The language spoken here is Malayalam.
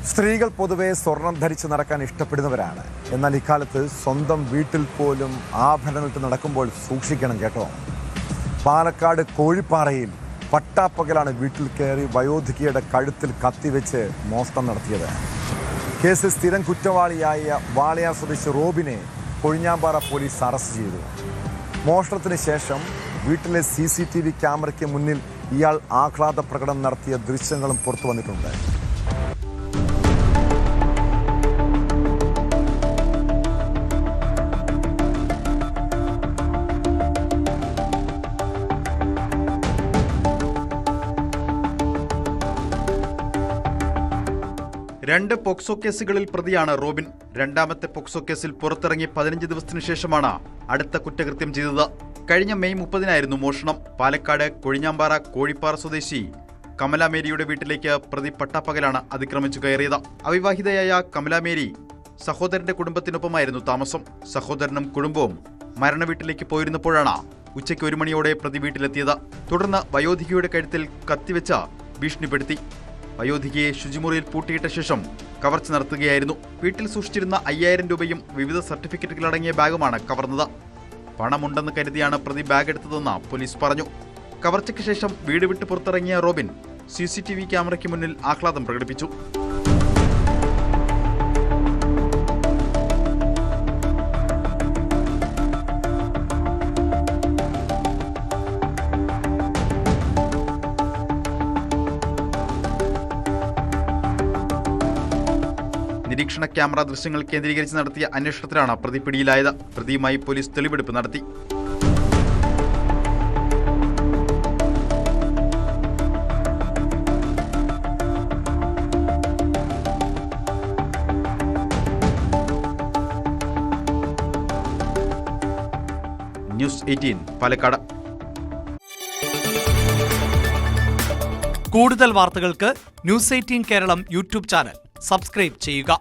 സ്ത്രീകൾ പൊതുവെ സ്വർണം ധരിച്ച് നടക്കാൻ ഇഷ്ടപ്പെടുന്നവരാണ്. എന്നാൽ ഇക്കാലത്ത് സ്വന്തം വീട്ടിൽ പോലും ആഭരണമിട്ട് നടക്കുമ്പോൾ സൂക്ഷിക്കണം കേട്ടോ. പാലക്കാട് കോഴിപ്പാറയിൽ പട്ടാപ്പകലാണ് വീട്ടിൽ കയറി വയോധികയുടെ കഴുത്തിൽ കത്തിവെച്ച് മോഷണം നടത്തിയത്. കേസിൽ സ്ഥിരം കുറ്റവാളിയായ വാളയാർ സ്വദേശി റോബിനെ കൊഴിഞ്ഞാമ്പാറ പോലീസ് അറസ്റ്റ് ചെയ്തു. മോഷണത്തിന് ശേഷം വീട്ടിലെ CCTV ക്യാമറയ്ക്ക് മുന്നിൽ ഇയാൾ ആഹ്ലാദ പ്രകടനം നടത്തിയ ദൃശ്യങ്ങളും പുറത്തു വന്നിട്ടുണ്ട്. രണ്ട് പോക്സോ കേസുകളിൽ പ്രതിയാണ് റോബിൻ. രണ്ടാമത്തെ പോക്സോ കേസിൽ പുറത്തിറങ്ങി 15 ദിവസത്തിനു ശേഷമാണ് അടുത്ത കുറ്റകൃത്യം ചെയ്തത്. കഴിഞ്ഞ മെയ് 30-നായിരുന്നു മോഷണം. പാലക്കാട് കൊഴിഞ്ഞാമ്പാറ കോഴിപ്പാറ സ്വദേശി കമലാമേരിയുടെ വീട്ടിലേക്ക് പ്രതി പട്ടാപ്പകലാണ് അതിക്രമിച്ചു കയറിയത്. അവിവാഹിതയായ കമലാമേരി സഹോദരന്റെ കുടുംബത്തിനൊപ്പമായിരുന്നു താമസം. സഹോദരനും കുടുംബവും മരണവീട്ടിലേക്ക് പോയിരുന്നപ്പോഴാണ് ഉച്ചയ്ക്ക് 1 മണിയോടെ പ്രതി വീട്ടിലെത്തിയത്. തുടർന്ന് വയോധികയുടെ കഴുത്തിൽ കത്തിവെച്ച് ഭീഷണിപ്പെടുത്തി. വയോധികയെ ശുചിമുറിയിൽ പൂട്ടിയിട്ട ശേഷം കവർച്ച നടത്തുകയായിരുന്നു. വീട്ടിൽ സൂക്ഷിച്ചിരുന്ന 5000 രൂപയും വിവിധ സർട്ടിഫിക്കറ്റുകളടങ്ങിയ ബാഗുമാണ് കവർന്നത്. പണമുണ്ടെന്ന് കരുതിയാണ് പ്രതി ബാഗ് എടുത്തതെന്ന് പോലീസ് പറഞ്ഞു. കവർച്ചയ്ക്ക് ശേഷം വീട് വിട്ട് പുറത്തിറങ്ങിയ റോബിൻ CCTV ക്യാമറയ്ക്ക് മുന്നിൽ ആഹ്ലാദം പ്രകടിപ്പിച്ചു. നിരീക്ഷണ ക്യാമറ ദൃശ്യങ്ങൾ കേന്ദ്രീകരിച്ച് നടത്തിയ അന്വേഷണത്തിലാണ് പ്രതി പിടിയിലായത്. പ്രതിയുമായി പോലീസ് തെളിവെടുപ്പ് നടത്തി. ന്യൂസ് 18 പാലക്കാട്. കൂടുതൽ വാർത്തകൾക്ക് News 18 Keralam YouTube channel subscribe ചെയ്യുക.